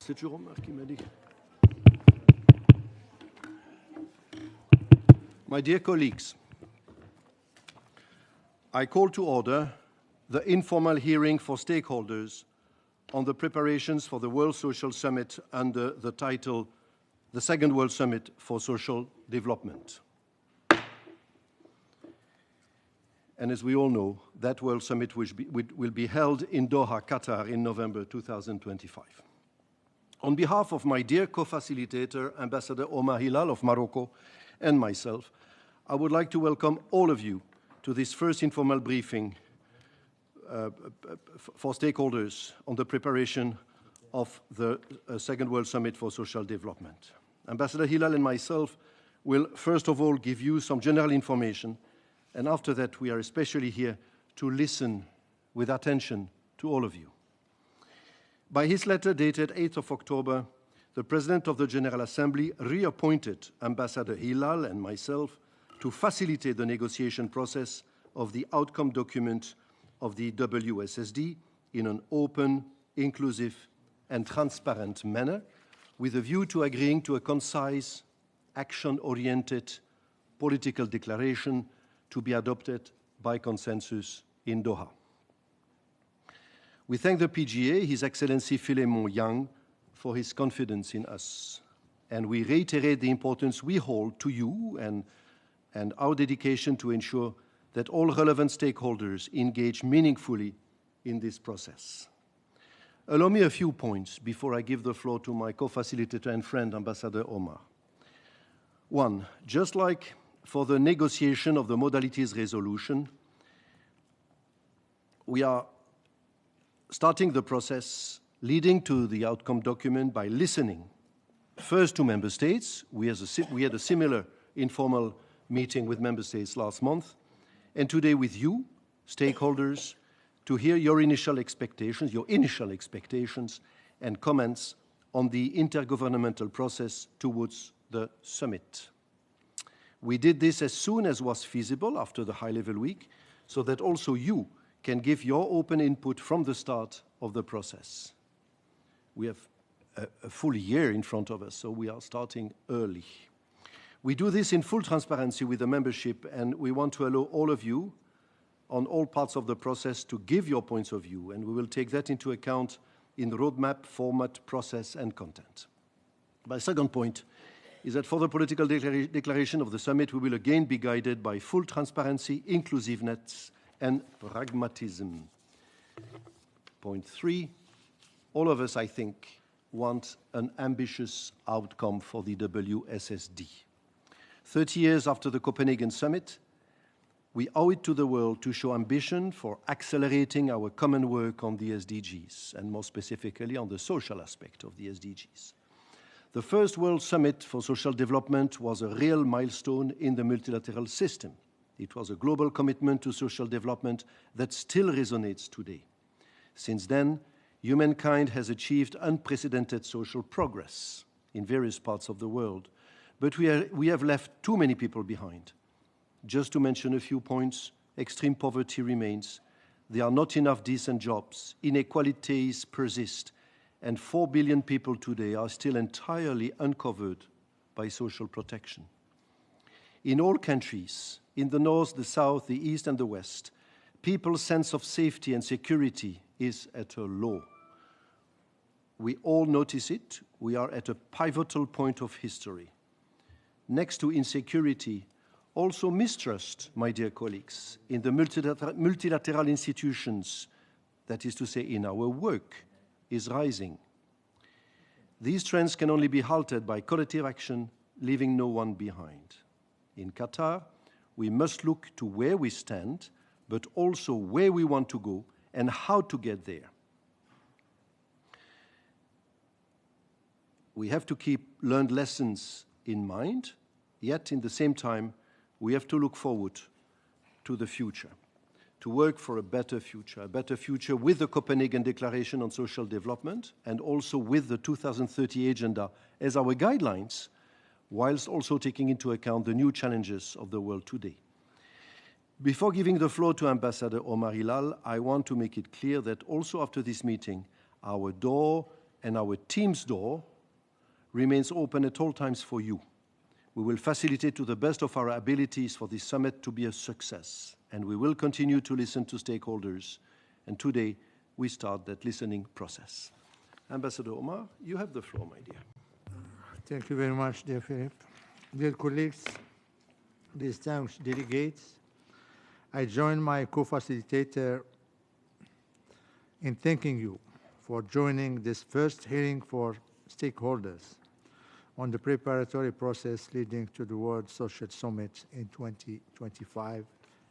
C'est Jérôme qui m'a dit. My dear colleagues, I call to order the informal hearing for stakeholders on the preparations for the World Social Summit under the title, The Second World Summit for Social Development. And as we all know, that World Summit will be held in Doha, Qatar in November 2025. On behalf of my dear co-facilitator, Ambassador Omar Hilale of Morocco, and myself, I would like to welcome all of you to this first informal briefing for stakeholders on the preparation of the Second World Summit for Social Development. Ambassador Hilale and myself will first of all give you some general information, and after that we are especially here to listen with attention to all of you. By his letter dated 8th of October, the President of the General Assembly reappointed Ambassador Hilale and myself to facilitate the negotiation process of the outcome document of the WSSD in an open, inclusive, and transparent manner, with a view to agreeing to a concise, action-oriented political declaration to be adopted by consensus in Doha. We thank the PGA, His Excellency Philemon Yang, for his confidence in us, and we reiterate the importance we hold to you and our dedication to ensure that all relevant stakeholders engage meaningfully in this process. Allow me a few points before I give the floor to my co-facilitator and friend, Ambassador Omar. One, just like for the negotiation of the modalities resolution, we are starting the process leading to the outcome document by listening first to member states. We had a similar informal meeting with member states last month, and today with you, stakeholders, to hear your initial expectations and comments on the intergovernmental process towards the summit. We did this as soon as was feasible after the high-level week, so that also you can give your open input from the start of the process. We have a full year in front of us, so we are starting early. We do this in full transparency with the membership, and we want to allow all of you on all parts of the process to give your points of view, and we will take that into account in the roadmap, format, process, and content. My second point is that for the political declaration of the summit, we will again be guided by full transparency, inclusiveness, and pragmatism. Point three, all of us, I think, want an ambitious outcome for the WSSD. 30 years after the Copenhagen summit, we owe it to the world to show ambition for accelerating our common work on the SDGs, and more specifically on the social aspect of the SDGs. The first World Summit for Social Development was a real milestone in the multilateral system. It was a global commitment to social development that still resonates today. Since then, humankind has achieved unprecedented social progress in various parts of the world, but we have left too many people behind. Just to mention a few points, extreme poverty remains, there are not enough decent jobs, inequalities persist, and 4 billion people today are still entirely uncovered by social protection. In all countries, in the north, the south, the east, and the west, people's sense of safety and security is at a low. We all notice it. We are at a pivotal point of history. Next to insecurity, also mistrust, my dear colleagues, in the multilateral institutions, that is to say, in our work, is rising. These trends can only be halted by collective action, leaving no one behind. In Qatar, we must look to where we stand, but also where we want to go and how to get there. We have to keep learned lessons in mind, yet in the same time, we have to look forward to the future, to work for a better future with the Copenhagen Declaration on Social Development and also with the 2030 Agenda as our guidelines, whilst also taking into account the new challenges of the world today. Before giving the floor to Ambassador Omar Hilale, I want to make it clear that also after this meeting, our door and our team's door remains open at all times for you. We will facilitate to the best of our abilities for this summit to be a success, and we will continue to listen to stakeholders. And today, we start that listening process. Ambassador Omar, you have the floor, my dear. Thank you very much, dear Philippe. Dear colleagues, distinguished delegates, I join my co-facilitator in thanking you for joining this first hearing for stakeholders on the preparatory process leading to the World Social Summit in 2025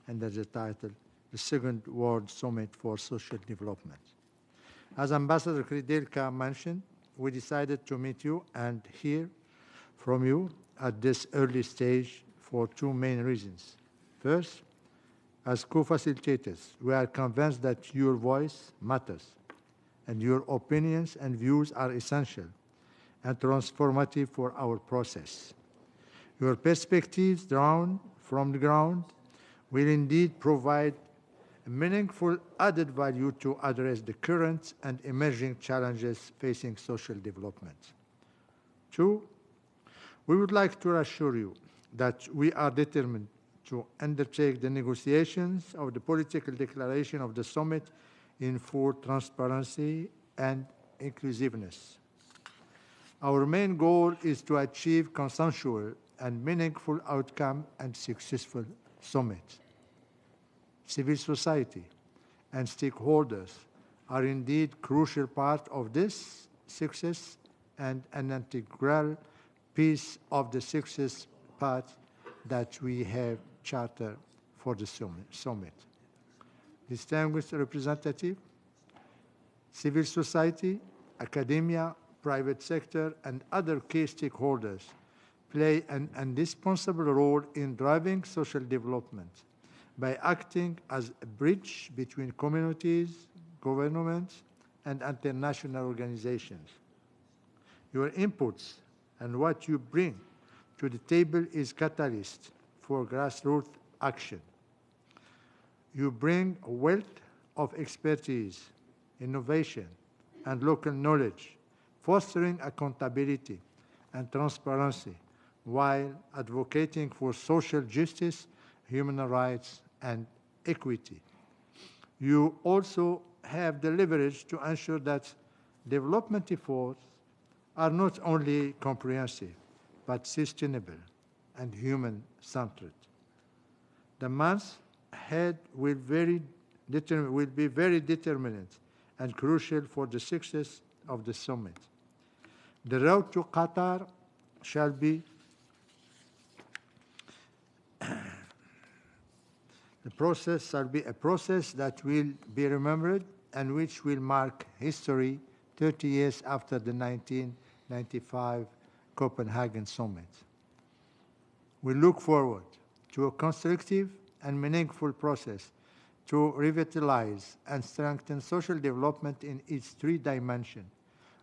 under the title, the Second World Summit for Social Development. As Ambassador Kridelka mentioned, we decided to meet you and hear from you at this early stage for two main reasons. First, as co-facilitators, we are convinced that your voice matters and your opinions and views are essential and transformative for our process. Your perspectives drawn from the ground will indeed provide a meaningful added value to address the current and emerging challenges facing social development. Two, we would like to assure you that we are determined to undertake the negotiations of the political declaration of the summit in full transparency and inclusiveness. Our main goal is to achieve consensual and meaningful outcome and successful summit. Civil society and stakeholders are indeed crucial part of this success and an integral piece of the success path that we have chartered for the summit. Distinguished representative, civil society, academia, private sector, and other key stakeholders play an indispensable role in driving social development by acting as a bridge between communities, governments, and international organizations. Your inputs and what you bring to the table is catalyst for grassroots action. You bring a wealth of expertise, innovation, and local knowledge, fostering accountability and transparency while advocating for social justice, human rights, and equity. You also have the leverage to ensure that development efforts are not only comprehensive, but sustainable and human-centered. The months ahead will be very determinant and crucial for the success of the summit. The road to Qatar shall be a process that will be remembered and which will mark history 30 years after the 1995 Copenhagen Summit. We look forward to a constructive and meaningful process to revitalize and strengthen social development in its three dimensions,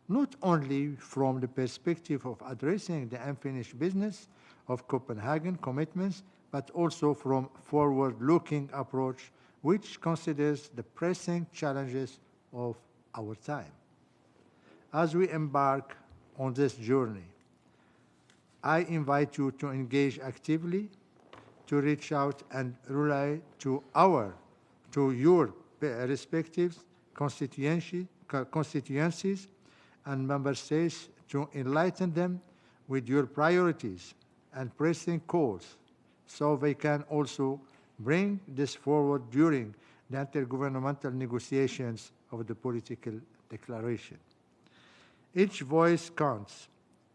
not only from the perspective of addressing the unfinished business of Copenhagen commitments, but also from forward-looking approach which considers the pressing challenges of our time. As we embark on this journey, I invite you to engage actively, to reach out and rely to your respective constituencies and member states to enlighten them with your priorities and pressing calls so they can also bring this forward during the intergovernmental negotiations of the political declaration. Each voice counts.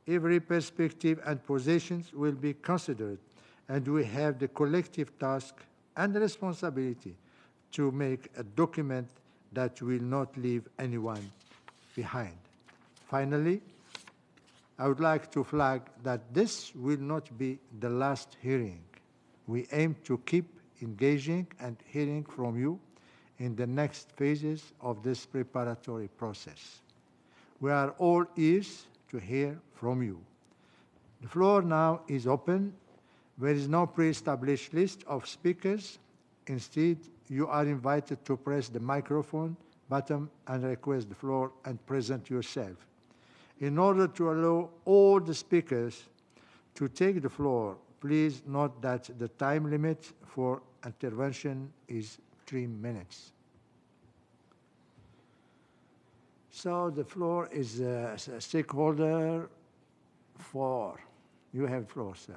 Every perspective and positions will be considered, and we have the collective task and responsibility to make a document that will not leave anyone behind. Finally, I would like to flag that this will not be the last hearing. We aim to keep engaging and hearing from you in the next phases of this preparatory process. We are all ears to hear from you. The floor now is open. There is no pre-established list of speakers. Instead, you are invited to press the microphone button and request the floor and present yourself. In order to allow all the speakers to take the floor, please note that the time limit for intervention is 3 minutes. So the floor is stakeholder 4. You have the floor, sir.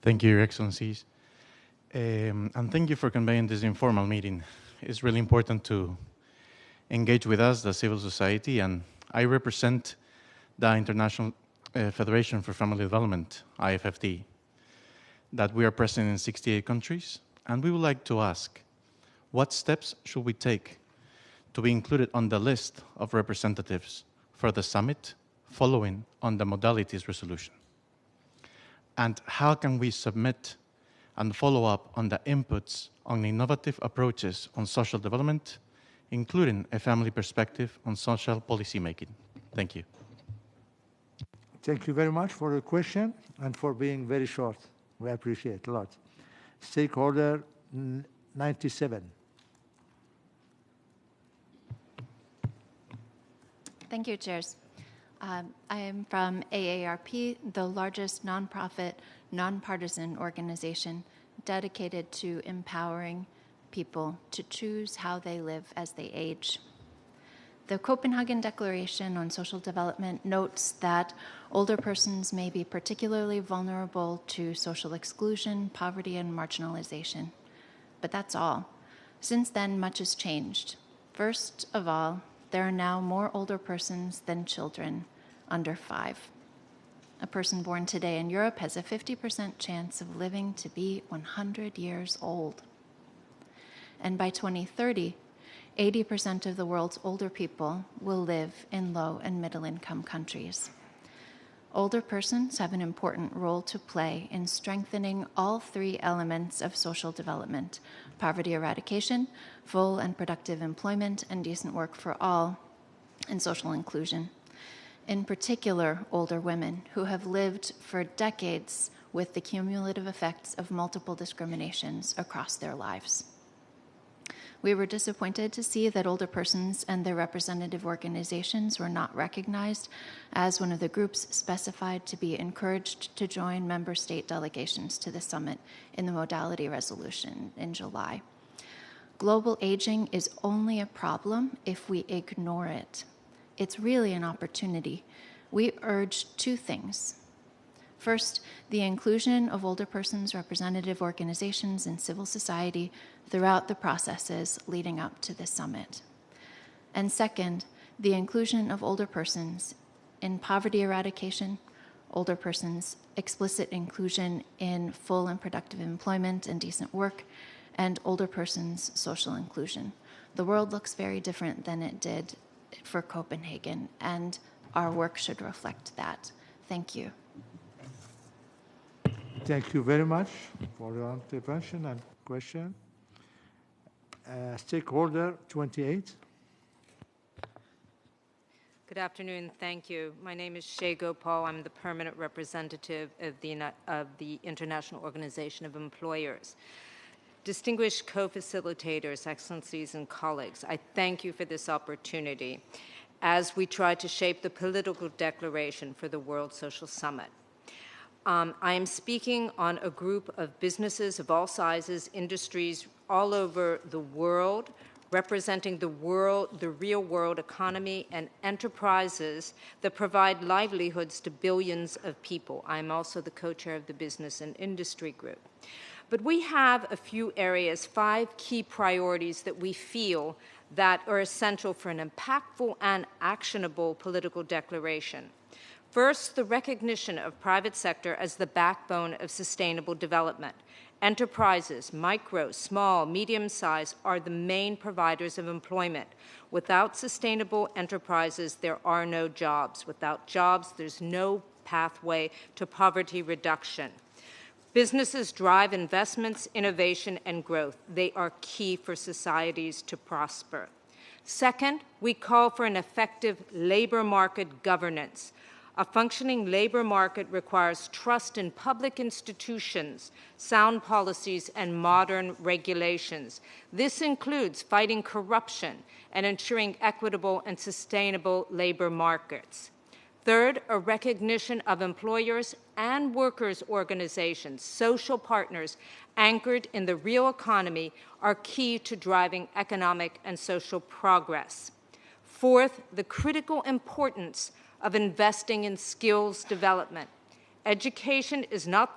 Thank you, Your Excellencies. And thank you for convening this informal meeting. It's really important to engage with us, the civil society, and I represent the International Federation for Family Development, IFFD, that we are present in 68 countries, and we would like to ask, what steps should we take to be included on the list of representatives for the summit following on the modalities resolution? And how can we submit and follow up on the inputs on innovative approaches on social development, including a family perspective on social policy making? Thank you. Thank you very much for the question and for being very short. We appreciate it a lot. Stakeholder 97. Thank you, Chairs. I am from AARP, the largest nonprofit, nonpartisan organization dedicated to empowering people to choose how they live as they age. The Copenhagen Declaration on Social Development notes that older persons may be particularly vulnerable to social exclusion, poverty, and marginalization. But that's all. Since then, much has changed. First of all, there are now more older persons than children under 5. A person born today in Europe has a 50% chance of living to be 100 years old. And by 2030, 80% of the world's older people will live in low and middle income countries. Older persons have an important role to play in strengthening all 3 elements of social development: poverty eradication, full and productive employment, and decent work for all, and social inclusion. In particular, older women who have lived for decades with the cumulative effects of multiple discriminations across their lives. We were disappointed to see that older persons and their representative organizations were not recognized as one of the groups specified to be encouraged to join member state delegations to the summit in the modality resolution in July. Global aging is only a problem if we ignore it. It's really an opportunity. We urge 2 things. First, the inclusion of older persons' representative organizations and civil society throughout the processes leading up to the summit. And second, the inclusion of older persons in poverty eradication, older persons' explicit inclusion in full and productive employment and decent work, and older persons' social inclusion. The world looks very different than it did for Copenhagen, and our work should reflect that. Thank you. Thank you very much for your intervention and question. Stakeholder 28. Good afternoon. Thank you. My name is Shea Gopal. I'm the permanent representative of the International Organization of Employers. Distinguished co-facilitators, excellencies, and colleagues, I thank you for this opportunity as we try to shape the political declaration for the World Social Summit. I am speaking on a group of businesses of all sizes, industries all over the world, representing the real world economy and enterprises that provide livelihoods to billions of people. I'm also the co-chair of the Business and Industry Group. But we have a few areas, 5 key priorities that we feel that are essential for an impactful and actionable political declaration. First, the recognition of private sector as the backbone of sustainable development. Enterprises, micro, small, medium-sized, are the main providers of employment. Without sustainable enterprises, there are no jobs. Without jobs, there's no pathway to poverty reduction. Businesses drive investments, innovation, and growth. They are key for societies to prosper. Second, we call for an effective labor market governance. A functioning labor market requires trust in public institutions, sound policies, and modern regulations. This includes fighting corruption and ensuring equitable and sustainable labor markets. Third, a recognition of employers and workers' organizations, social partners anchored in the real economy, are key to driving economic and social progress. Fourth, the critical importance of investing in skills development. Education is not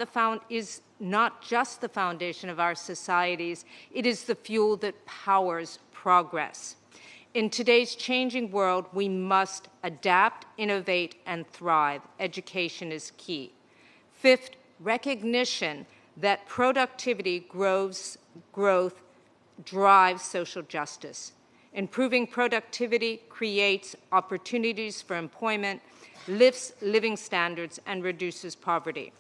just the foundation of our societies, it is the fuel that powers progress. In today's changing world, we must adapt, innovate, and thrive. Education is key. Fifth, recognition that productivity growth drives social justice. Improving productivity creates opportunities for employment, lifts living standards, and reduces poverty.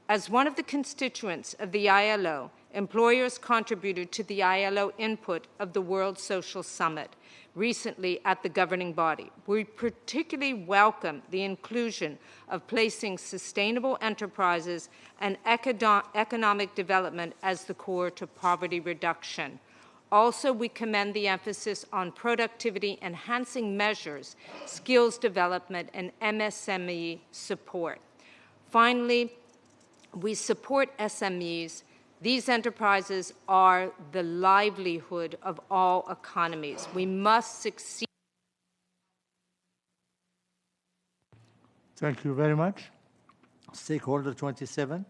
As one of the constituents of the ILO, employers contributed to the ILO input of the World Social Summit recently at the governing body. We particularly welcome the inclusion of placing sustainable enterprises and economic development as the core to poverty reduction. Also, we commend the emphasis on productivity-enhancing measures, skills development, and MSME support. Finally, we support SMEs. These enterprises are the livelihood of all economies. We must succeed. Thank you very much. Stakeholder 27.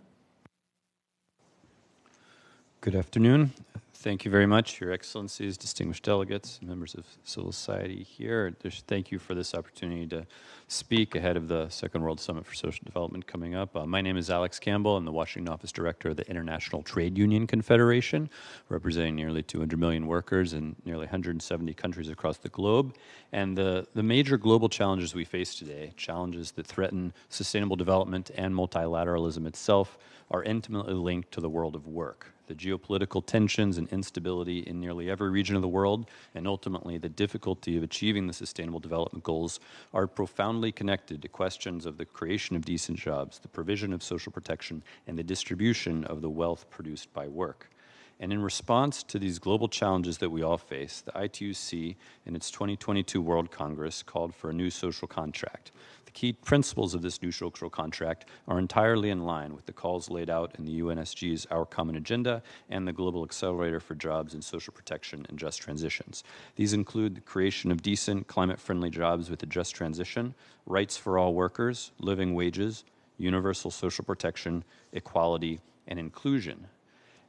Good afternoon. Thank you very much, Your Excellencies, distinguished delegates, members of civil society here. Thank you for this opportunity to speak ahead of the Second World Summit for Social Development coming up. My name is Alex Campbell. I'm the Washington Office Director of the International Trade Union Confederation, representing nearly 200 million workers in nearly 170 countries across the globe. And the major global challenges we face today, challenges that threaten sustainable development and multilateralism itself, are intimately linked to the world of work. The geopolitical tensions and instability in nearly every region of the world, and ultimately the difficulty of achieving the Sustainable Development Goals, are profoundly connected to questions of the creation of decent jobs, the provision of social protection, and the distribution of the wealth produced by work. And in response to these global challenges that we all face, the ITUC, in its 2022 World Congress, called for a new social contract. The key principles of this new social contract are entirely in line with the calls laid out in the UNSG's Our Common Agenda and the Global Accelerator for Jobs and Social Protection and Just Transitions. These include the creation of decent, climate-friendly jobs with a just transition, rights for all workers, living wages, universal social protection, equality, and inclusion.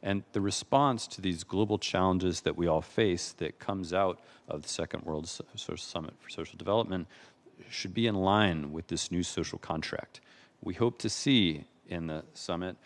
And the response to these global challenges that we all face that comes out of the Second World Summit for Social Development should be in line with this new social contract. We hope to see in the summit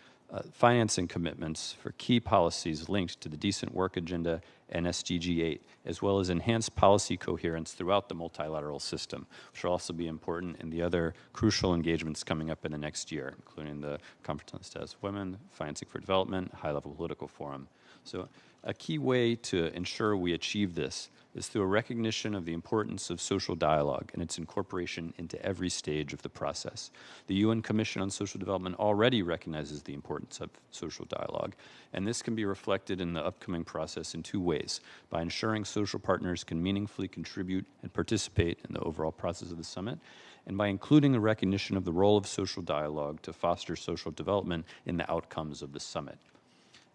financing commitments for key policies linked to the Decent Work Agenda and SDG 8, as well as enhanced policy coherence throughout the multilateral system, which will also be important in the other crucial engagements coming up in the next year, including the Conference on the Status of Women, Financing for Development, High-Level Political Forum. So a key way to ensure we achieve this is through a recognition of the importance of social dialogue and its incorporation into every stage of the process. The UN Commission on Social Development already recognizes the importance of social dialogue, and this can be reflected in the upcoming process in two ways: by ensuring social partners can meaningfully contribute and participate in the overall process of the summit, and by including a recognition of the role of social dialogue to foster social development in the outcomes of the summit.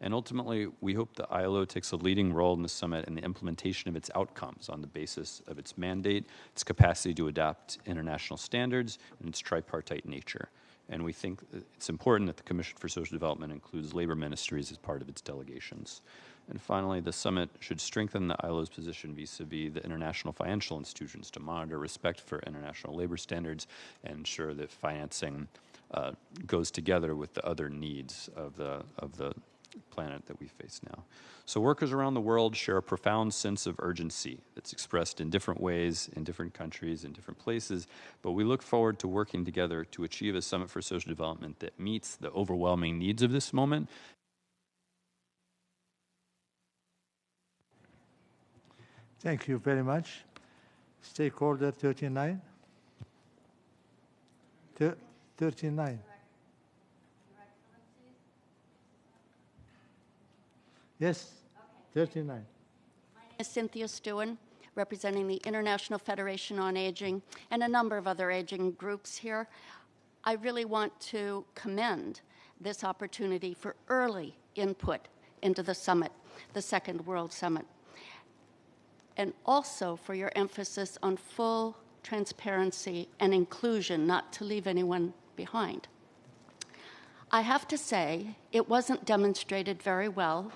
And ultimately, we hope the ILO takes a leading role in the summit in the implementation of its outcomes on the basis of its mandate, its capacity to adapt international standards, and its tripartite nature. And we think it's important that the Commission for Social Development includes labor ministries as part of its delegations. And finally, the summit should strengthen the ILO's position vis-a-vis the international financial institutions to monitor respect for international labor standards and ensure that financing goes together with the other needs of the planet that we face now. So workers around the world share a profound sense of urgency that's expressed in different ways, in different countries, in different places, but we look forward to working together to achieve a Summit for Social Development that meets the overwhelming needs of this moment. Thank you very much. Stakeholder 39. 39. Yes, 39. My name is Cynthia Stewin, representing the International Federation on Aging and a number of other aging groups here. I really want to commend this opportunity for early input into the summit, the Second World Summit, and also for your emphasis on full transparency and inclusion, not to leave anyone behind. I have to say, it wasn't demonstrated very well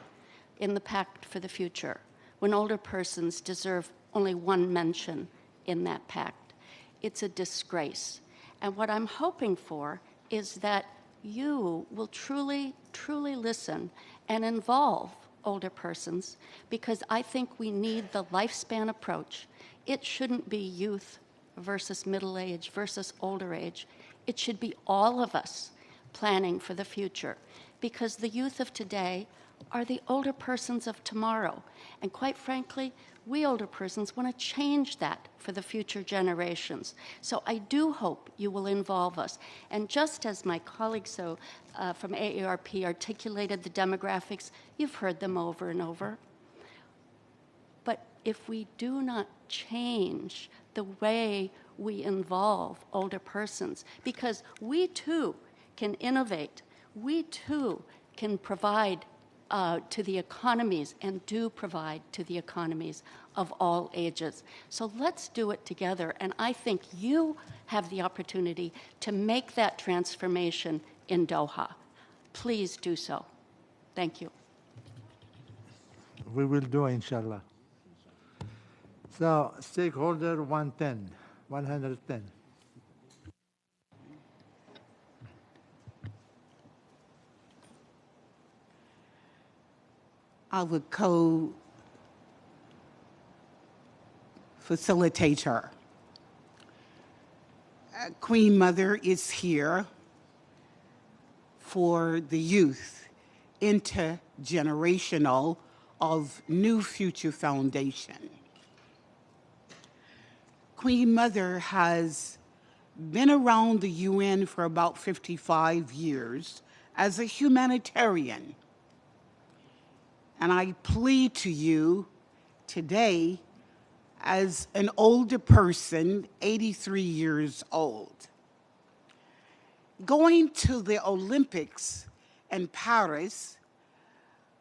in the Pact for the Future, when older persons deserve only one mention in that pact. It's a disgrace. And what I'm hoping for is that you will truly, truly listen and involve older persons, because I think we need the lifespan approach. It shouldn't be youth versus middle age versus older age. It should be all of us planning for the future, because the youth of today are the older persons of tomorrow. And quite frankly, we older persons want to change that for the future generations. So I do hope you will involve us. And just as my colleagues from AARP articulated the demographics, you've heard them over and over. But if we do not change the way we involve older persons, because we too can innovate, we too can provide to the economies, and do provide to the economies of all ages. So let's do it together, and I think you have the opportunity to make that transformation in Doha. Please do so. Thank you. We will do, inshallah. So, stakeholder 110. Our co-facilitator. Queen Mother is here for the youth, intergenerational of New Future Foundation. Queen Mother has been around the UN for about 55 years as a humanitarian. And I plead to you today as an older person, 83 years old. Going to the Olympics in Paris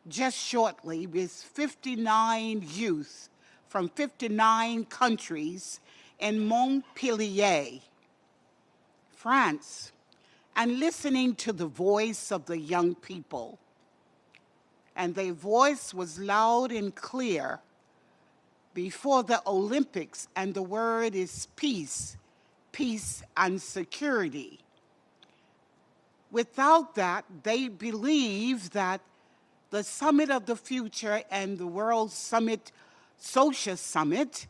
just shortly with 59 youth from 59 countries in Montpellier, France, and listening to the voice of the young people. And their voice was loud and clear before the Olympics, and the word is peace, peace and security. Without that, they believe that the Summit of the Future and the World Summit, Social Summit,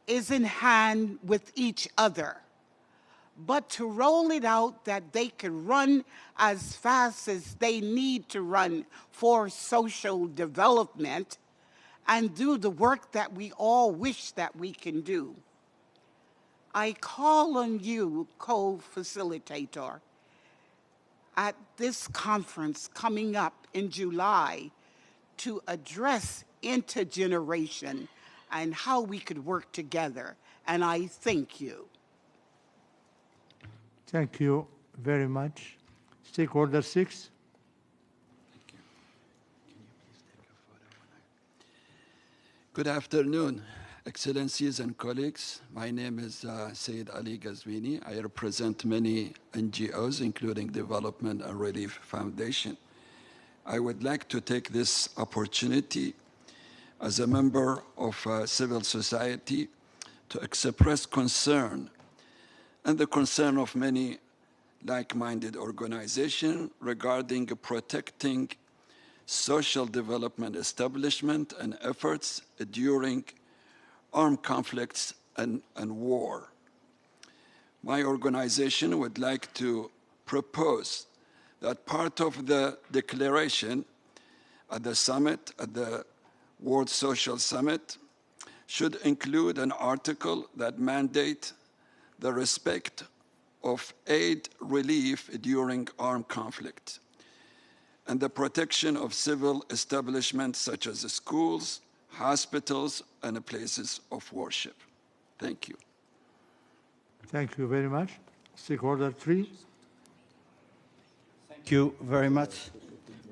is in hand with each other. But to roll it out that they can run as fast as they need to run for social development and do the work that we all wish that we can do. I call on you, co-facilitator, at this conference coming up in July to address intergeneration and how we could work together. And I thank you. Thank you very much. Stakeholder 6. Good afternoon, Excellencies and colleagues. My name is Sayyid Ali Ghazwini. I represent many NGOs, including Development and Relief Foundation. I would like to take this opportunity as a member of civil society to express concern and the concern of many like-minded organizations regarding protecting social development establishment and efforts during armed conflicts and war. My organization would like to propose that part of the declaration at the summit, at the World Social Summit, should include an article that mandates the respect of aid relief during armed conflict, and the protection of civil establishments such as schools, hospitals, and places of worship. Thank you. Thank you very much. Stakeholder 3. Thank you very much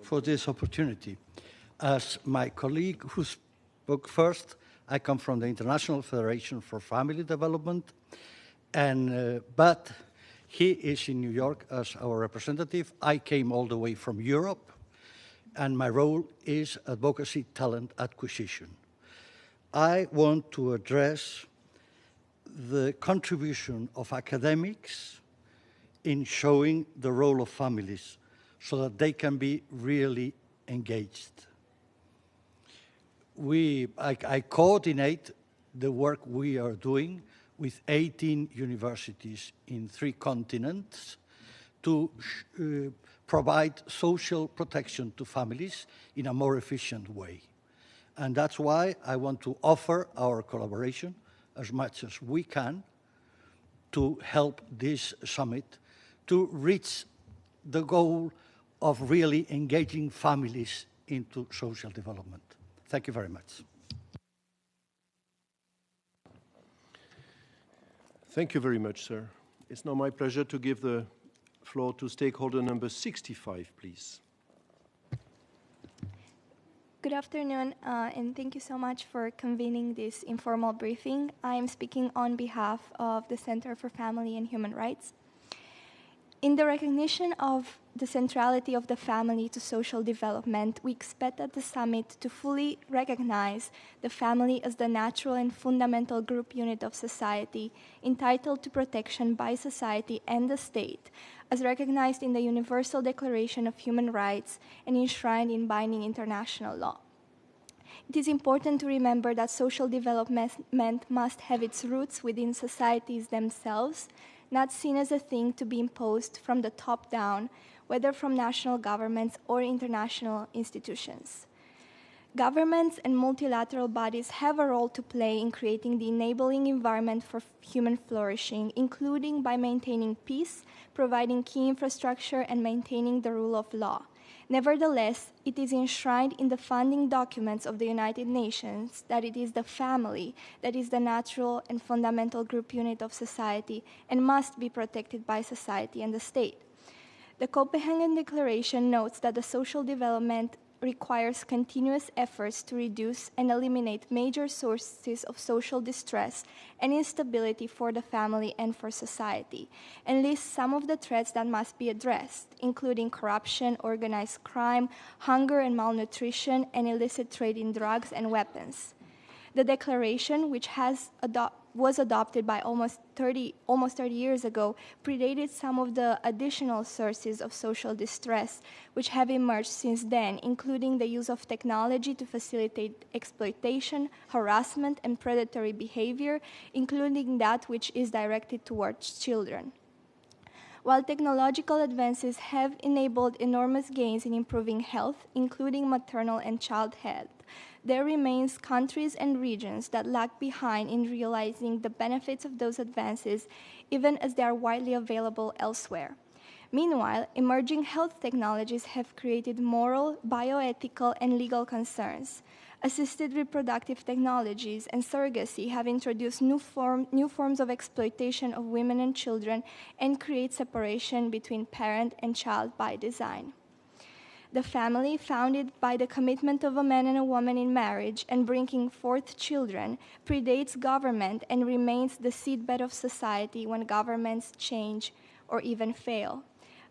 for this opportunity. As my colleague who spoke first, I come from the International Federation for Family Development, but he is in New York as our representative. I came all the way from Europe, and my role is advocacy talent acquisition. I want to address the contribution of academics in showing the role of families so that they can be really engaged. I coordinate the work we are doing with 18 universities in 3 continents to provide social protection to families in a more efficient way. And that's why I want to offer our collaboration as much as we can to help this summit to reach the goal of really engaging families into social development. Thank you very much. Thank you very much, sir. It's now my pleasure to give the floor to stakeholder number 65, please. Good afternoon, and thank you so much for convening this informal briefing. I am speaking on behalf of the Center for Family and Human Rights. In the recognition of the centrality of the family to social development, we expect at the summit to fully recognize the family as the natural and fundamental group unit of society, entitled to protection by society and the state, as recognized in the Universal Declaration of Human Rights and enshrined in binding international law. It is important to remember that social development must have its roots within societies themselves, not seen as a thing to be imposed from the top down, whether from national governments or international institutions. Governments and multilateral bodies have a role to play in creating the enabling environment for human flourishing, including by maintaining peace, providing key infrastructure, and maintaining the rule of law. Nevertheless, it is enshrined in the founding documents of the United Nations that it is the family that is the natural and fundamental group unit of society and must be protected by society and the state. The Copenhagen Declaration notes that the social development requires continuous efforts to reduce and eliminate major sources of social distress and instability for the family and for society, and lists some of the threats that must be addressed, including corruption, organized crime, hunger and malnutrition, and illicit trade in drugs and weapons. The declaration, which was adopted by almost 30 years ago, predated some of the additional sources of social distress which have emerged since then, including the use of technology to facilitate exploitation, harassment, and predatory behavior, including that which is directed towards children. While technological advances have enabled enormous gains in improving health, including maternal and child health, there remains countries and regions that lag behind in realizing the benefits of those advances, even as they are widely available elsewhere. Meanwhile, emerging health technologies have created moral, bioethical, and legal concerns. Assisted reproductive technologies and surrogacy have introduced new forms of exploitation of women and children and create separation between parent and child by design. The family, founded by the commitment of a man and a woman in marriage and bringing forth children, predates government and remains the seedbed of society when governments change or even fail.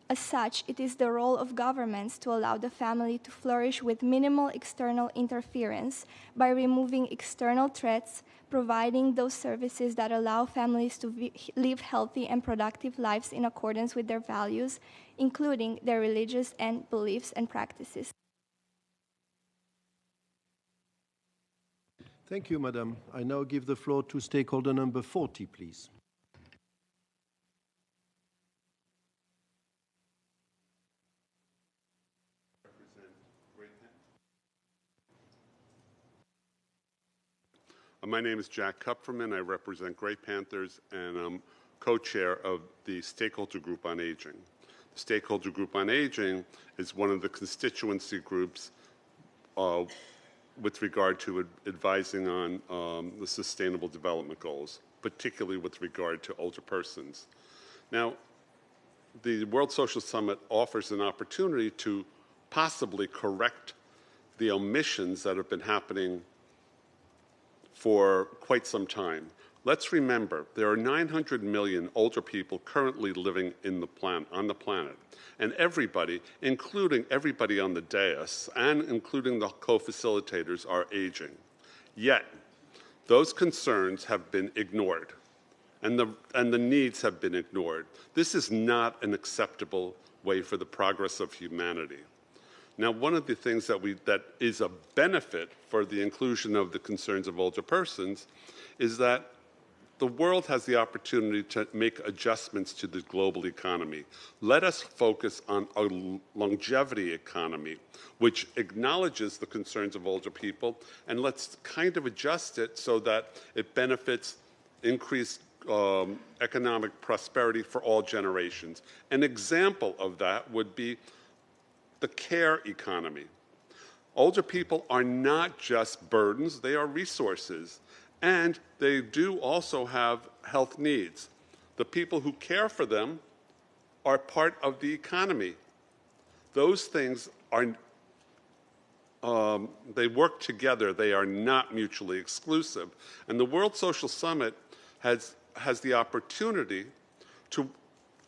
As such, it is the role of governments to allow the family to flourish with minimal external interference by removing external threats, providing those services that allow families to live healthy and productive lives in accordance with their values, including their religious and beliefs and practices. Thank you, Madam. I now give the floor to stakeholder number 40, please. My name is Jack Kupferman. I represent Great Panthers, and I'm co-chair of the Stakeholder Group on Aging. The Stakeholder Group on Aging is one of the constituency groups with regard to advising on the Sustainable Development Goals, particularly with regard to older persons. Now, the World Social Summit offers an opportunity to possibly correct the omissions that have been happening for quite some time. Let's remember, there are 900 million older people currently living on the planet. And everybody, including everybody on the dais, and including the co-facilitators, are aging. Yet, those concerns have been ignored, and the needs have been ignored. This is not an acceptable way for the progress of humanity. Now, one of the things that is a benefit for the inclusion of the concerns of older persons is that the world has the opportunity to make adjustments to the global economy. Let us focus on a longevity economy, which acknowledges the concerns of older people, and let's kind of adjust it so that it benefits increased economic prosperity for all generations. An example of that would be the care economy. Older people are not just burdens, they are resources. And they do also have health needs. The people who care for them are part of the economy. Those things are, they work together. They are not mutually exclusive. And the World Social Summit has the opportunity to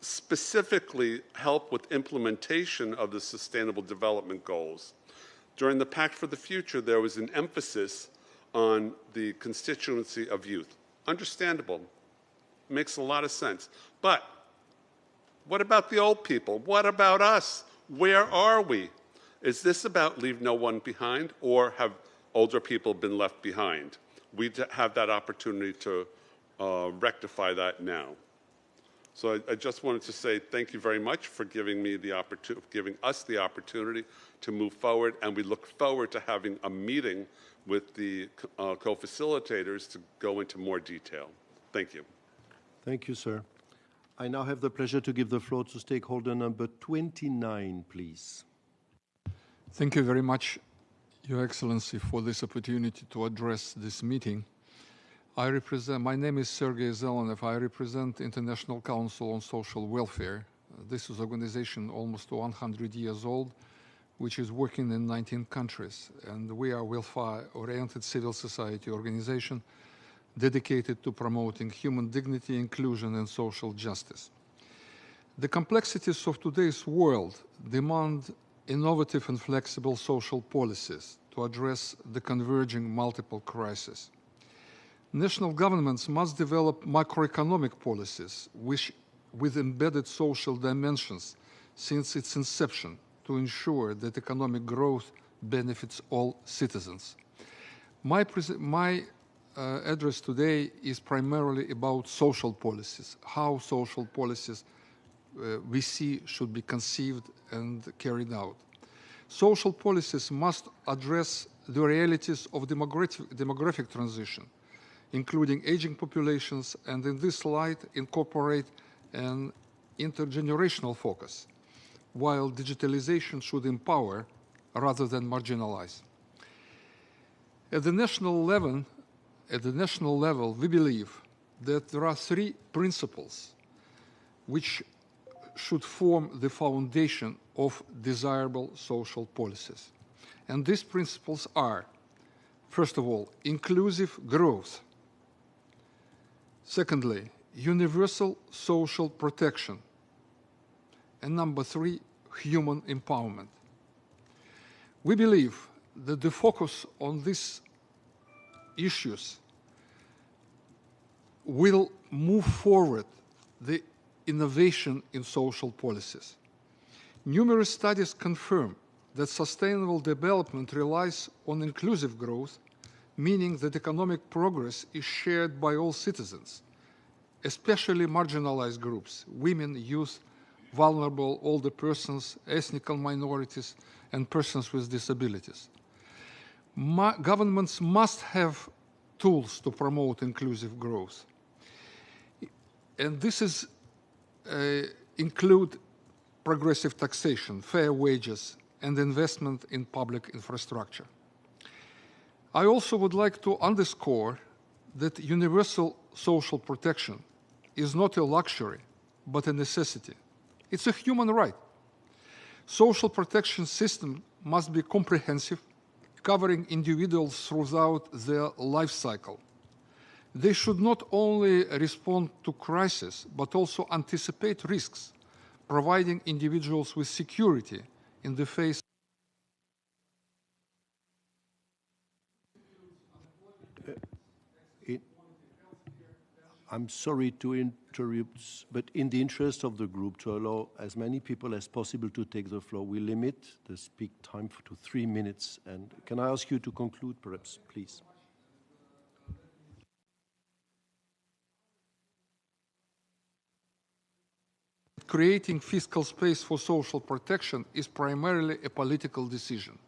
specifically help with implementation of the Sustainable Development Goals. During the Pact for the Future, there was an emphasis on the constituency of youth. Understandable. Makes a lot of sense. But what about the old people? What about us? Where are we? Is this about leave no one behind, or have older people been left behind? We have that opportunity to rectify that now. So I just wanted to say thank you very much for giving us the opportunity to move forward, and we look forward to having a meeting with the co-facilitators to go into more detail. Thank you. Thank you, sir. I now have the pleasure to give the floor to stakeholder number 29, please. Thank you very much, Your Excellency, for this opportunity to address this meeting. My name is Sergei Zelenev. I represent International Council on Social Welfare. This is an organization almost 100 years old, which is working in 19 countries. And we are a welfare-oriented civil society organization dedicated to promoting human dignity, inclusion, and social justice. The complexities of today's world demand innovative and flexible social policies to address the converging multiple crises. National governments must develop macroeconomic policies with embedded social dimensions since its inception to ensure that economic growth benefits all citizens. My address today is primarily about social policies, how social policies we see should be conceived and carried out. Social policies must address the realities of demographic transition, including aging populations, and in this light incorporate an intergenerational focus, while digitalization should empower rather than marginalize. At the national level, we believe that there are three principles which should form the foundation of desirable social policies. And these principles are, first of all, inclusive growth. Secondly, universal social protection. And number three, human empowerment. We believe that the focus on these issues will move forward the innovation in social policies. Numerous studies confirm that sustainable development relies on inclusive growth, meaning that economic progress is shared by all citizens, especially marginalized groups, women, youth, vulnerable older persons, ethnic minorities, and persons with disabilities. Governments must have tools to promote inclusive growth. And this is include progressive taxation, fair wages, and investment in public infrastructure. I also would like to underscore that universal social protection is not a luxury, but a necessity. It's a human right. Social protection system must be comprehensive, covering individuals throughout their life cycle. They should not only respond to crises, but also anticipate risks, providing individuals with security in the face. I'm sorry to interrupt, but in the interest of the group, to allow as many people as possible to take the floor, we limit the speak time to 3 minutes. And can I ask you to conclude, perhaps, please? Creating fiscal space for social protection is primarily a political decision.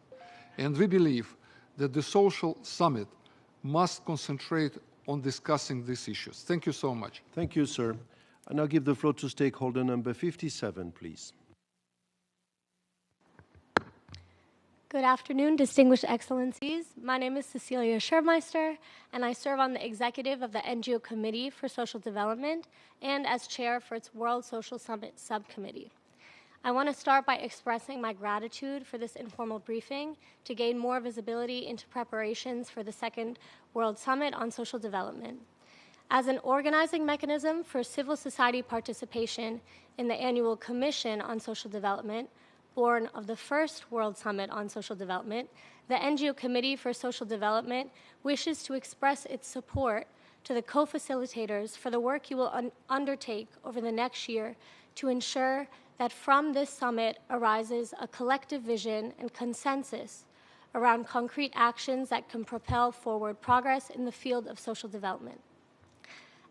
And we believe that the social summit must concentrate on discussing these issues. Thank you so much. Thank you, sir. I now give the floor to stakeholder number 57, please. Good afternoon, distinguished excellencies. My name is Cecilia Schermeister, and I serve on the executive of the NGO Committee for Social Development and as chair for its World Social Summit subcommittee. I want to start by expressing my gratitude for this informal briefing to gain more visibility into preparations for the second World Summit on Social Development. As an organizing mechanism for civil society participation in the annual Commission on Social Development, born of the first World Summit on Social Development, the NGO Committee for Social Development wishes to express its support to the co-facilitators for the work you will undertake over the next year to ensure that from this summit arises a collective vision and consensus around concrete actions that can propel forward progress in the field of social development.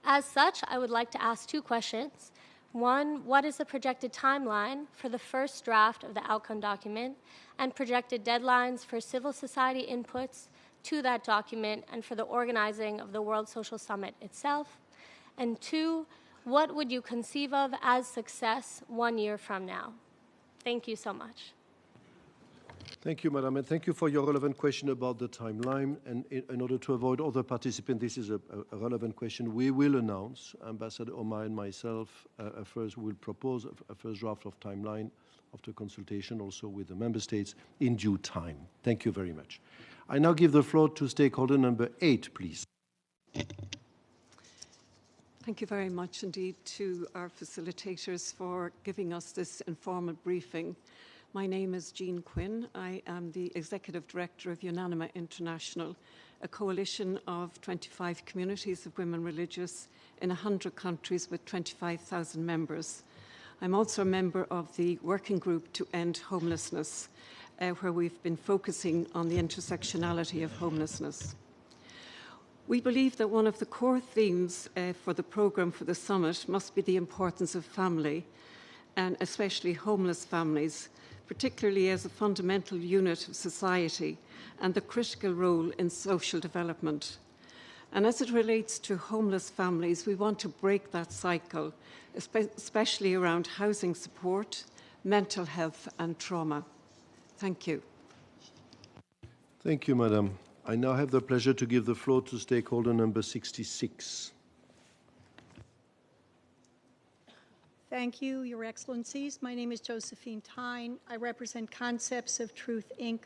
As such, I would like to ask two questions. One, what is the projected timeline for the first draft of the outcome document and projected deadlines for civil society inputs to that document and for the organizing of the World Social Summit itself? And two, what would you conceive of as success 1 year from now? Thank you so much. Thank you, Madam, and thank you for your relevant question about the timeline. And in order to avoid other participants, this is a relevant question. We will announce, Ambassador Omar and myself, will propose a first draft of timeline after consultation also with the member states in due time. Thank you very much. I now give the floor to stakeholder number 8, please. Thank you very much indeed to our facilitators for giving us this informal briefing. My name is Jean Quinn. I am the Executive Director of Unanima International, a coalition of 25 communities of women religious in 100 countries with 25,000 members. I'm also a member of the Working Group to End Homelessness, where we've been focusing on the intersectionality of homelessness. We believe that one of the core themes for the programme for the summit must be the importance of family, and especially homeless families, particularly as a fundamental unit of society and the critical role in social development. And as it relates to homeless families, we want to break that cycle, especially around housing support, mental health and trauma. Thank you. Thank you, Madam. I now have the pleasure to give the floor to stakeholder number 66. Thank you, Your Excellencies. My name is Josephine Tyne. I represent Concepts of Truth, Inc.,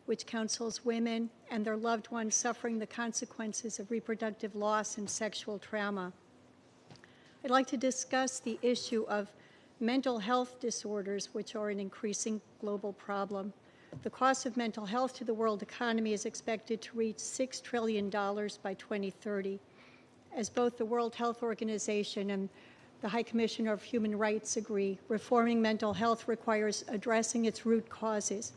which counsels women and their loved ones suffering the consequences of reproductive loss and sexual trauma. I'd like to discuss the issue of mental health disorders, which are an increasing global problem. The cost of mental health to the world economy is expected to reach $6 trillion by 2030. As both the World Health Organization and the High Commissioner of Human Rights agree, reforming mental health requires addressing its root causes.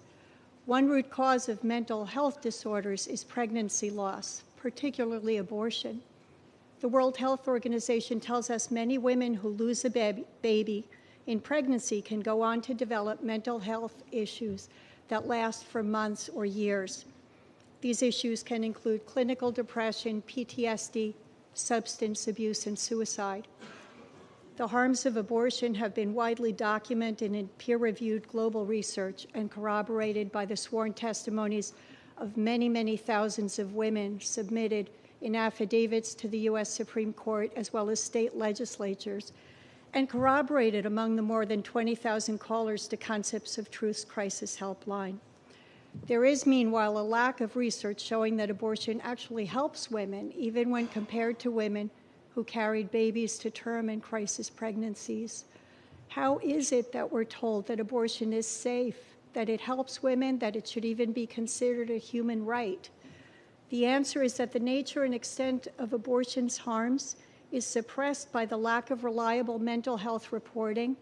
One root cause of mental health disorders is pregnancy loss, particularly abortion. The World Health Organization tells us many women who lose a baby in pregnancy can go on to develop mental health issues that last for months or years. These issues can include clinical depression, PTSD, substance abuse, and suicide. The harms of abortion have been widely documented in peer-reviewed global research and corroborated by the sworn testimonies of many, many thousands of women submitted in affidavits to the U.S. Supreme Court as well as state legislatures, and corroborated among the more than 20,000 callers to Concepts of Truth's crisis helpline. There is, meanwhile, a lack of research showing that abortion actually helps women, even when compared to women who carried babies to term and crisis pregnancies. How is it that we're told that abortion is safe, that it helps women, that it should even be considered a human right? The answer is that the nature and extent of abortion's harms is suppressed by the lack of reliable mental health reporting,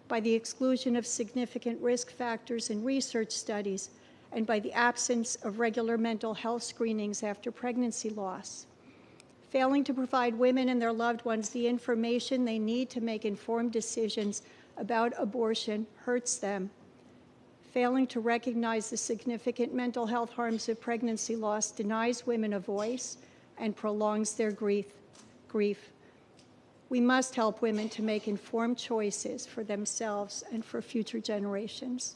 by the exclusion of significant risk factors in research studies, and by the absence of regular mental health screenings after pregnancy loss. Failing to provide women and their loved ones the information they need to make informed decisions about abortion hurts them. Failing to recognize the significant mental health harms of pregnancy loss denies women a voice and prolongs their grief. We must help women to make informed choices for themselves and for future generations.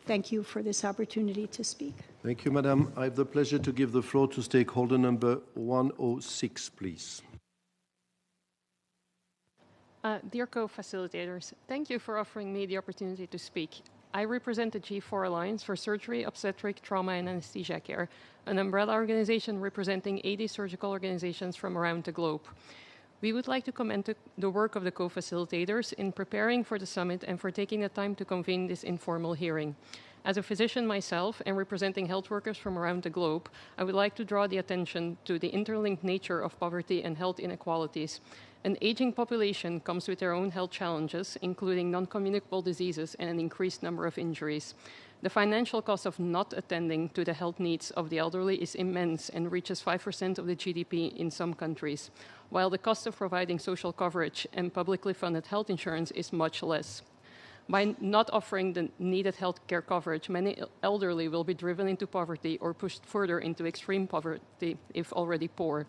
Thank you for this opportunity to speak. Thank you, Madam. I have the pleasure to give the floor to stakeholder number 106, please. Dear co-facilitators, thank you for offering me the opportunity to speak. I represent the G4 Alliance for Surgery, Obstetric, Trauma and Anesthesia Care, an umbrella organization representing 80 surgical organizations from around the globe. We would like to commend the work of the co-facilitators in preparing for the summit and for taking the time to convene this informal hearing. As a physician myself and representing health workers from around the globe, I would like to draw the attention to the interlinked nature of poverty and health inequalities. An aging population comes with their own health challenges, including non-communicable diseases and an increased number of injuries. The financial cost of not attending to the health needs of the elderly is immense and reaches 5% of the GDP in some countries, while the cost of providing social coverage and publicly funded health insurance is much less. By not offering the needed health care coverage, many elderly will be driven into poverty or pushed further into extreme poverty if already poor.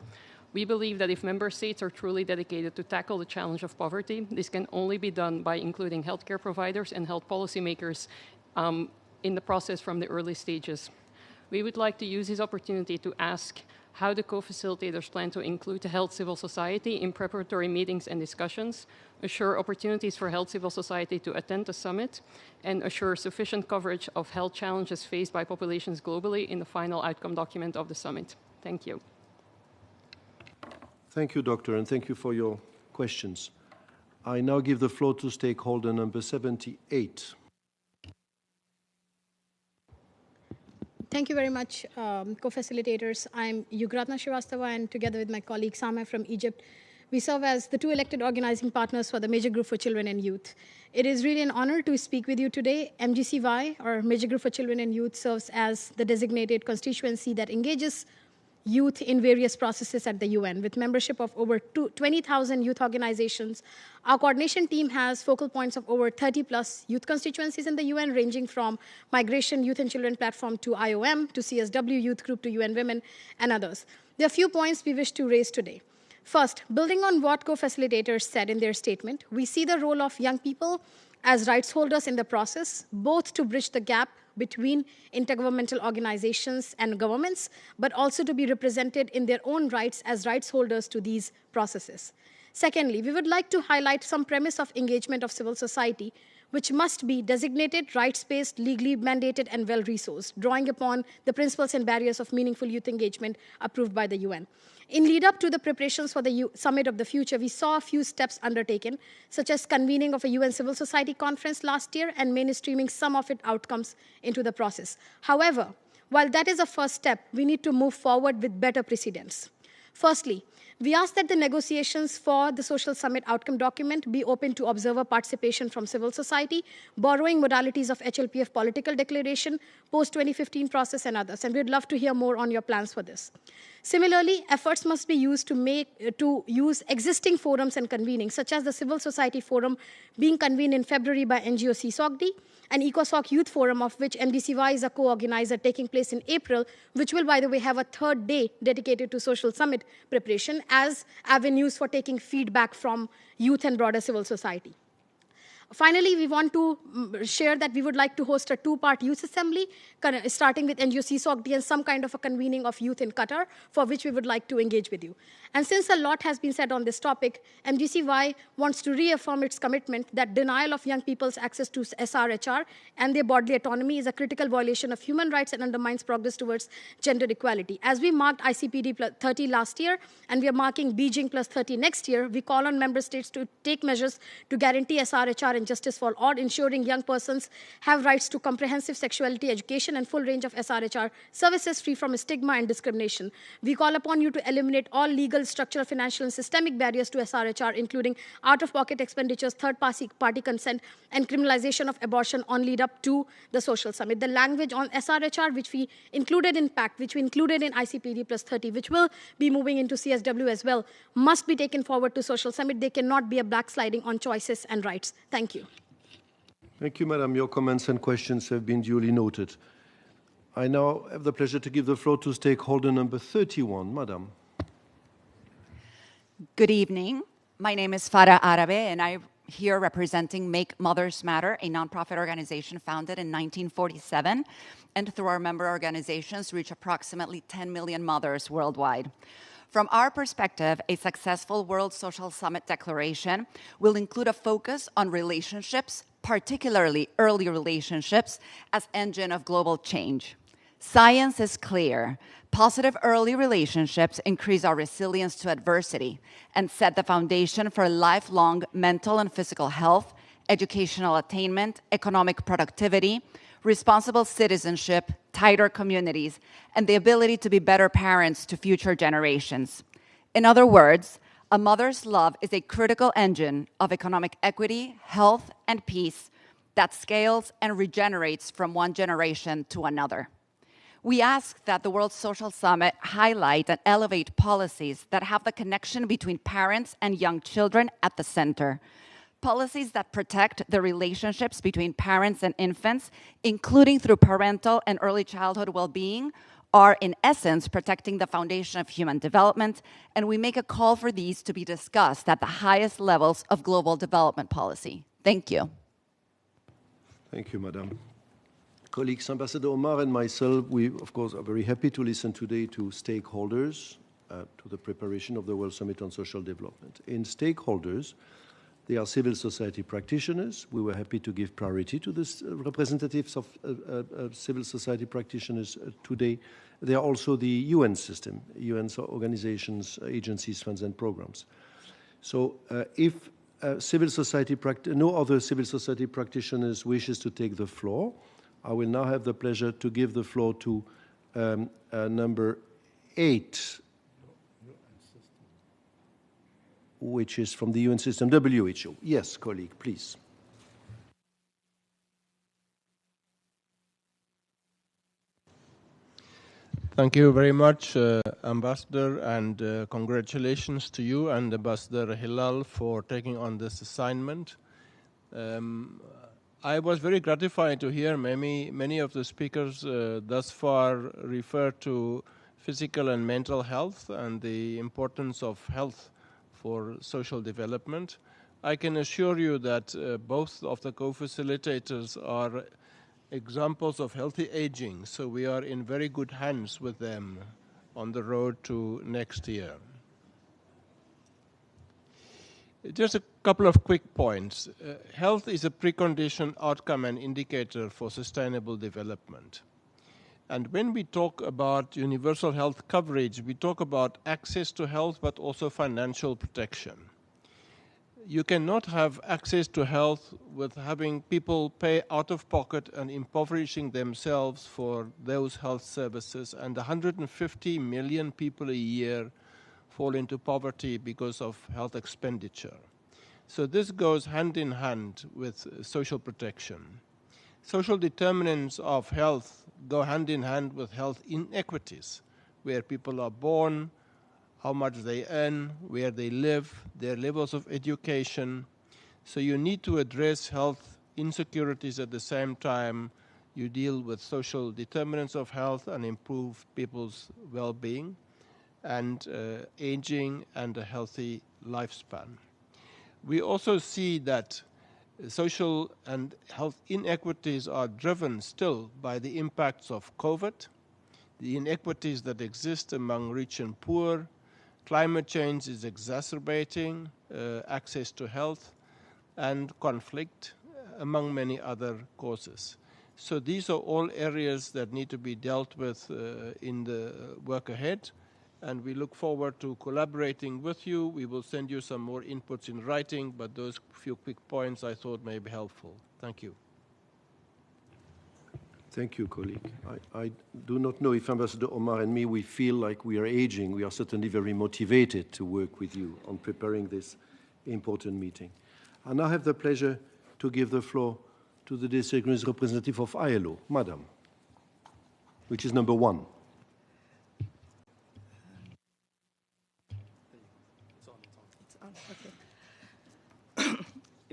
We believe that if member states are truly dedicated to tackle the challenge of poverty, this can only be done by including healthcare providers and health policymakers in the process from the early stages. We would like to use this opportunity to ask how the co-facilitators plan to include the health civil society in preparatory meetings and discussions, assure opportunities for health civil society to attend the summit, and assure sufficient coverage of health challenges faced by populations globally in the final outcome document of the summit. Thank you. Thank you, Doctor, and thank you for your questions. I now give the floor to stakeholder number 78. Thank you very much, co-facilitators. I'm Yugratna Srivastava, and together with my colleague Sameh from Egypt, we serve as the two elected organizing partners for the Major Group for Children and Youth. It is really an honor to speak with you today. MGCY, or Major Group for Children and Youth, serves as the designated constituency that engages youth in various processes at the UN. With membership of over 20,000 youth organizations, our coordination team has focal points of over 30 plus youth constituencies in the UN, ranging from Migration, Youth and Children Platform to IOM, to CSW Youth Group, to UN Women, and others. There are a few points we wish to raise today. First, building on what co-facilitators said in their statement, we see the role of young people as rights holders in the process, both to bridge the gap between intergovernmental organizations and governments, but also to be represented in their own rights as rights holders to these processes. Secondly, we would like to highlight some premise of engagement of civil society, which must be designated, rights-based, legally mandated, and well-resourced, drawing upon the principles and barriers of meaningful youth engagement approved by the UN. In lead-up to the preparations for the Summit of the Future, we saw a few steps undertaken, such as convening of a UN civil society conference last year and mainstreaming some of its outcomes into the process. However, while that is a first step, we need to move forward with better precedents. Firstly, we ask that the negotiations for the Social Summit outcome document be open to observer participation from civil society, borrowing modalities of HLPF political declaration, post-2015 process, and others. And we'd love to hear more on your plans for this. Similarly, efforts must be used to use existing forums and convening, such as the Civil Society Forum being convened in February by NGO CSOCD, an ECOSOC Youth Forum, of which MDCY is a co-organizer, taking place in April, which will, by the way, have a third day dedicated to Social Summit, preparation as avenues for taking feedback from youth and broader civil society. Finally, we want to share that we would like to host a two-part youth assembly, starting with NGO CSOCD and some kind of a convening of youth in Qatar, for which we would like to engage with you. And since a lot has been said on this topic, MGCY wants to reaffirm its commitment that denial of young people's access to SRHR and their bodily autonomy is a critical violation of human rights and undermines progress towards gender equality. As we marked ICPD 30 last year, and we are marking Beijing plus 30 next year, we call on member states to take measures to guarantee SRHR and justice for all, ensuring young persons have rights to comprehensive sexuality education and full range of SRHR services free from stigma and discrimination. We call upon you to eliminate all legal, structural, financial, and systemic barriers to SRHR, including out-of-pocket expenditures, third-party consent, and criminalization of abortion on lead up to the social summit. The language on SRHR, which we included in PACT, which we included in ICPD plus 30, which will be moving into CSW as well, must be taken forward to social summit. They cannot be a backsliding on choices and rights. Thank you. Thank you, Madam. Your comments and questions have been duly noted. I now have the pleasure to give the floor to stakeholder number 31. Madam. Good evening. My name is Farah Arabe, and I'm here representing Make Mothers Matter, a nonprofit organization founded in 1947, and through our member organizations reach approximately 10 million mothers worldwide. From our perspective, a successful World Social Summit declaration will include a focus on relationships, particularly early relationships, as engine of global change. Science is clear. Positive early relationships increase our resilience to adversity and set the foundation for lifelong mental and physical health, educational attainment, economic productivity, responsible citizenship, tighter communities, and the ability to be better parents to future generations. In other words, a mother's love is a critical engine of economic equity, health, and peace that scales and regenerates from one generation to another. We ask that the World Social Summit highlight and elevate policies that have the connection between parents and young children at the center. Policies that protect the relationships between parents and infants, including through parental and early childhood well-being, are in essence protecting the foundation of human development, and we make a call for these to be discussed at the highest levels of global development policy. Thank you. Thank you, Madam. Colleagues, Ambassador Omar and myself, we, of course, are very happy to listen today to stakeholders to the preparation of the World Summit on Social Development. In stakeholders, they are civil society practitioners. We were happy to give priority to the representatives of civil society practitioners today. They are also the UN system, UN organizations, agencies, funds, and programs. So if civil society no other civil society practitioners wishes to take the floor, I will now have the pleasure to give the floor to number 8, which is from the UN system, WHO. Yes, colleague, please. Thank you very much, Ambassador, and congratulations to you and Ambassador Hilale for taking on this assignment. I was very gratified to hear many of the speakers thus far refer to physical and mental health and the importance of health for social development. I can assure you that both of the co-facilitators are examples of healthy aging, so we are in very good hands with them on the road to next year. Just a couple of quick points. Health is a precondition, outcome, and indicator for sustainable development. And when we talk about universal health coverage, we talk about access to health, but also financial protection. You cannot have access to health with having people pay out of pocket and impoverishing themselves for those health services. And 150 million people a year fall into poverty because of health expenditure. So this goes hand in hand with social protection. Social determinants of health go hand in hand with health inequities, where people are born, how much they earn, where they live, their levels of education. So you need to address health insecurities at the same time you deal with social determinants of health and improve people's well-being. and aging and a healthy lifespan. We also see that social and health inequities are driven still by the impacts of COVID, the inequities that exist among rich and poor. Climate change is exacerbating access to health and conflict, among many other causes. So these are all areas that need to be dealt with in the work ahead, and we look forward to collaborating with you. We will send you some more inputs in writing, but those few quick points I thought may be helpful. Thank you. Thank you, colleague. I do not know if Ambassador Omar and me, we feel like we are aging. We are certainly very motivated to work with you on preparing this important meeting. I now have the pleasure to give the floor to the distinguished representative of ILO, Madam, which is number 1.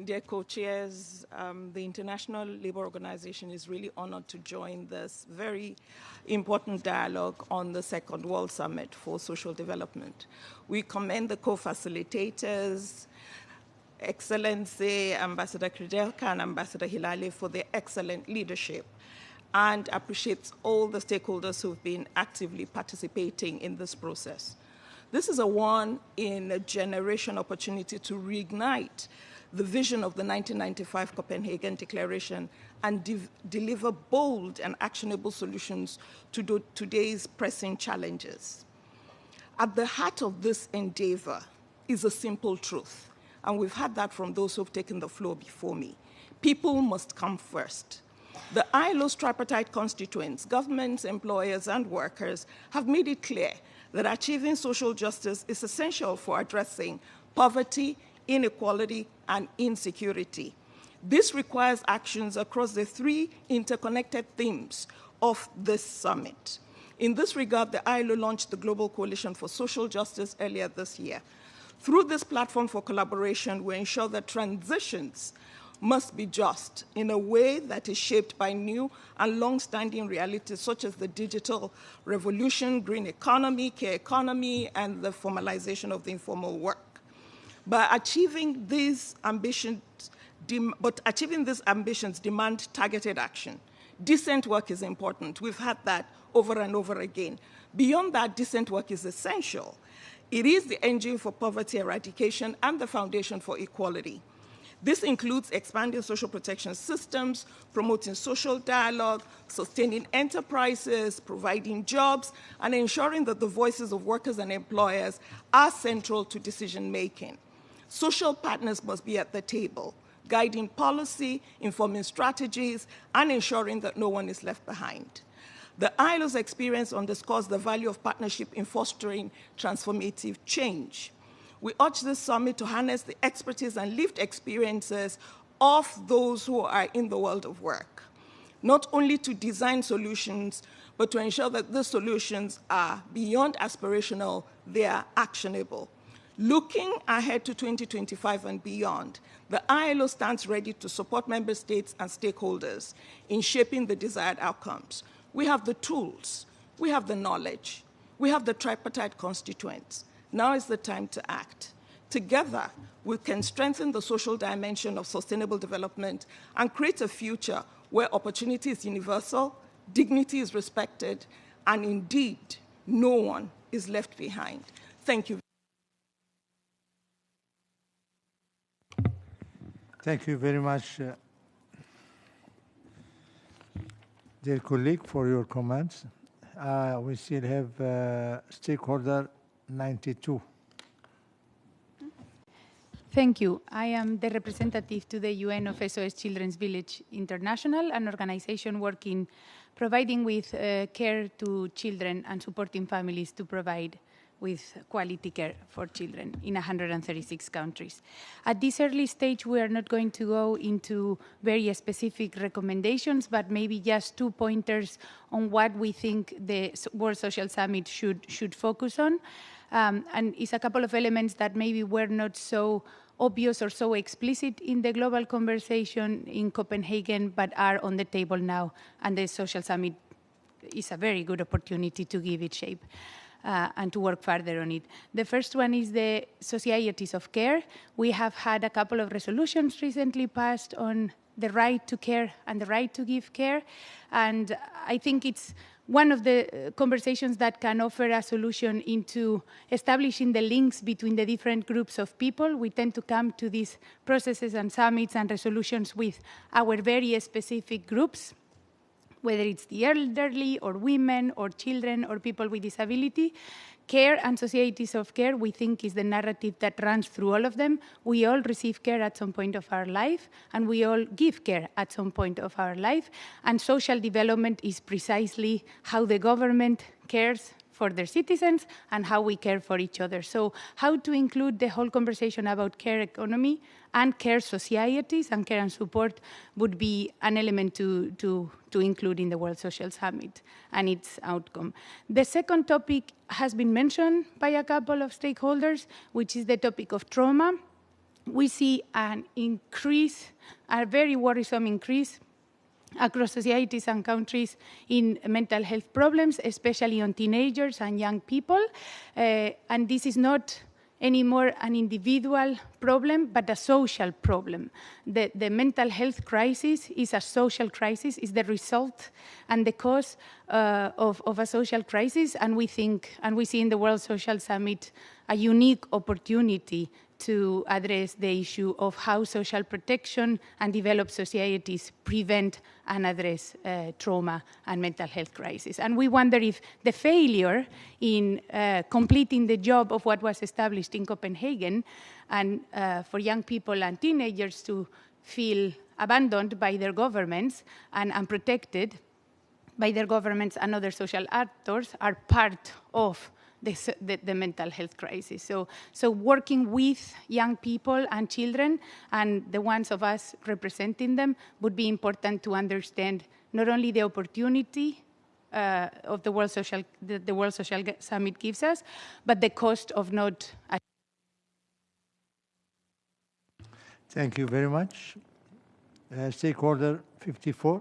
Dear co-chairs, the International Labour Organization is really honored to join this very important dialogue on the Second World Summit for Social Development. We commend the co-facilitators, Excellency Ambassador Kridelka and Ambassador Hilale for their excellent leadership, and appreciates all the stakeholders who've been actively participating in this process. This is a one-in-a-generation opportunity to reignite the vision of the 1995 Copenhagen Declaration and deliver bold and actionable solutions to today's pressing challenges. At the heart of this endeavor is a simple truth, and we've had that from those who've taken the floor before me. People must come first. The ILO's tripartite constituents, governments, employers, and workers have made it clear that achieving social justice is essential for addressing poverty, inequality, and insecurity. This requires actions across the 3 interconnected themes of this summit. In this regard, the ILO launched the Global Coalition for Social Justice earlier this year. Through this platform for collaboration, we ensure that transitions must be just in a way that is shaped by new and long-standing realities such as the digital revolution, green economy, care economy, and the formalization of the informal work. But achieving these ambitions demand targeted action. Decent work is important. We've had that over and over again. Beyond that, decent work is essential. It is the engine for poverty eradication and the foundation for equality. This includes expanding social protection systems, promoting social dialogue, sustaining enterprises, providing jobs, and ensuring that the voices of workers and employers are central to decision-making. Social partners must be at the table, guiding policy, informing strategies, and ensuring that no one is left behind. The ILO's experience underscores the value of partnership in fostering transformative change. We urge this summit to harness the expertise and lived experiences of those who are in the world of work, not only to design solutions, but to ensure that these solutions are beyond aspirational, they are actionable. Looking ahead to 2025 and beyond, the ILO stands ready to support member states and stakeholders in shaping the desired outcomes. We have the tools, we have the knowledge, we have the tripartite constituents. Now is the time to act. Together, we can strengthen the social dimension of sustainable development and create a future where opportunity is universal, dignity is respected, and indeed, no one is left behind. Thank you. Thank you very much, dear colleague, for your comments. We still have stakeholder 92. Thank you. I am the representative to the UN of SOS Children's Village International, an organization working, providing with care to children and supporting families to provide with quality care for children in 136 countries. At this early stage, we are not going to go into very specific recommendations, but maybe just 2 pointers on what we think the World Social Summit should focus on. And it's a couple of elements that maybe were not so obvious or so explicit in the global conversation in Copenhagen, but are on the table now, and the Social Summit is a very good opportunity to give it shape. and to work further on it. The first one is the societies of care. We have had a couple of resolutions recently passed on the right to care and the right to give care. And I think it's one of the conversations that can offer a solution into establishing the links between the different groups of people. We tend to come to these processes and summits and resolutions with our very specific groups, whether it's the elderly or women or children or people with disability. Care and societies of care, we think, is the narrative that runs through all of them. We all receive care at some point of our life, and we all give care at some point of our life. And social development is precisely how the government cares for their citizens and how we care for each other. So how to include the whole conversation about care economy and care societies and care and support would be an element to include in the World Social Summit and its outcome. The second topic has been mentioned by a couple of stakeholders, which is the topic of trauma. We see an increase, a very worrisome increase across societies and countries in mental health problems, especially on teenagers and young people. And this is not anymore an individual problem, but a social problem. The mental health crisis is a social crisis, is the result and the cause of a social crisis, and we think, and we see in the World Social Summit a unique opportunity to address the issue of how social protection and developed societies prevent and address trauma and mental health crisis. And we wonder if the failure in completing the job of what was established in Copenhagen and for young people and teenagers to feel abandoned by their governments and unprotected by their governments and other social actors are part of the mental health crisis. So working with young people and children and the ones of us representing them would be important to understand not only the opportunity of the World Social Summit gives us, but the cost of not. Thank you very much. Stakeholder 54.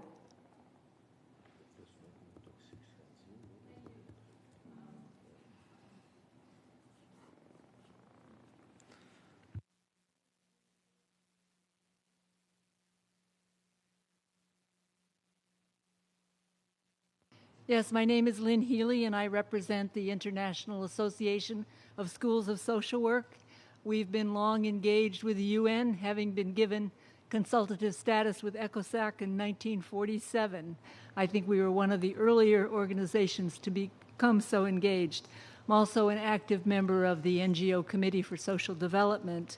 Yes, my name is Lynn Healy, and I represent the International Association of Schools of Social Work. We've been long engaged with the UN, having been given consultative status with ECOSAC in 1947. I think we were one of the earlier organizations to become so engaged. I'm also an active member of the NGO Committee for Social Development.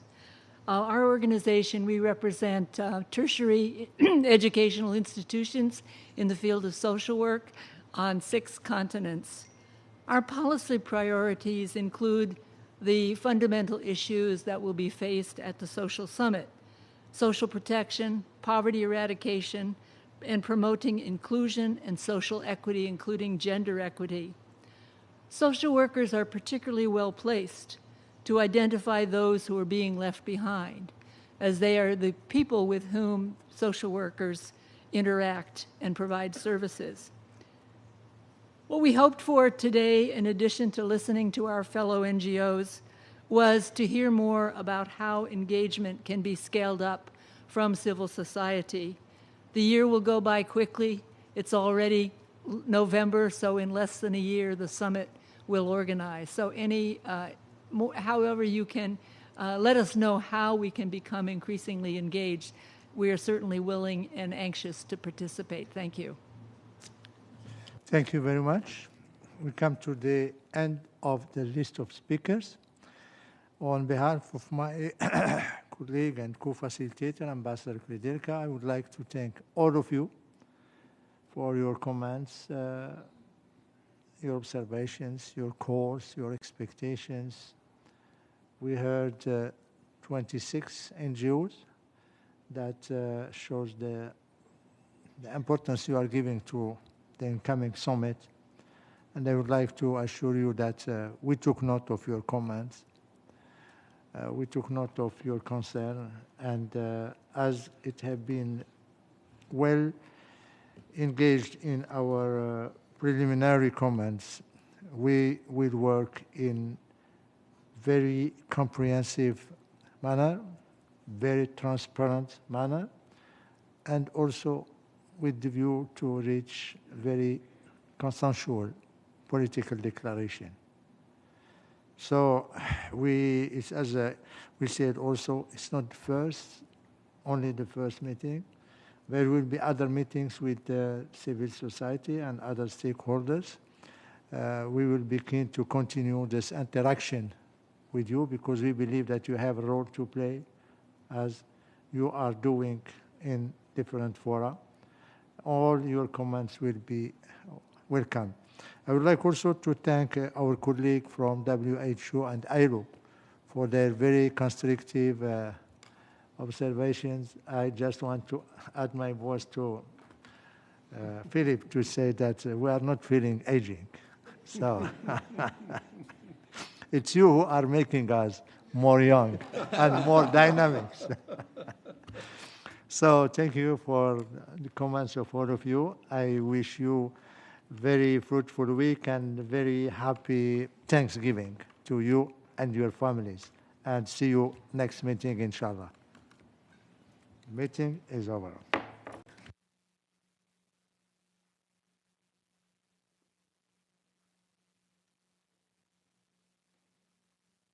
Our organization, we represent tertiary educational institutions in the field of social work on 6 continents. Our policy priorities include the fundamental issues that will be faced at the Social Summit: social protection, poverty eradication, and promoting inclusion and social equity, including gender equity. Social workers are particularly well placed to identify those who are being left behind, as they are the people with whom social workers interact and provide services. What we hoped for today, in addition to listening to our fellow NGOs, was to hear more about how engagement can be scaled up from civil society. The year will go by quickly. It's already November, so in less than a year, the summit will organize. So however you can let us know how we can become increasingly engaged, we are certainly willing and anxious to participate. Thank you. Thank you very much. We come to the end of the list of speakers. On behalf of my colleague and co-facilitator, Ambassador Kridelka, I would like to thank all of you for your comments, your observations, your calls, your expectations. We heard 26 NGOs. That shows the importance you are giving to the incoming summit. And I would like to assure you that we took note of your comments. We took note of your concern. And as it has been well engaged in our preliminary comments, we will work in very comprehensive manner, very transparent manner, and also with the view to reach very consensual political declaration. So it's as we said also, it's not only the first meeting. There will be other meetings with civil society and other stakeholders. We will be keen to continue this interaction with you because we believe that you have a role to play as you are doing in different fora. All your comments will be welcome. I would like also to thank our colleague from WHO and ILO for their very constructive observations. I just want to add my voice to Philippe to say that we are not feeling aging. So it's you who are making us more young and more dynamic. So thank you for the comments of all of you. I wish you very fruitful week and very happy Thanksgiving to you and your families. And see you next meeting, inshallah. Meeting is over.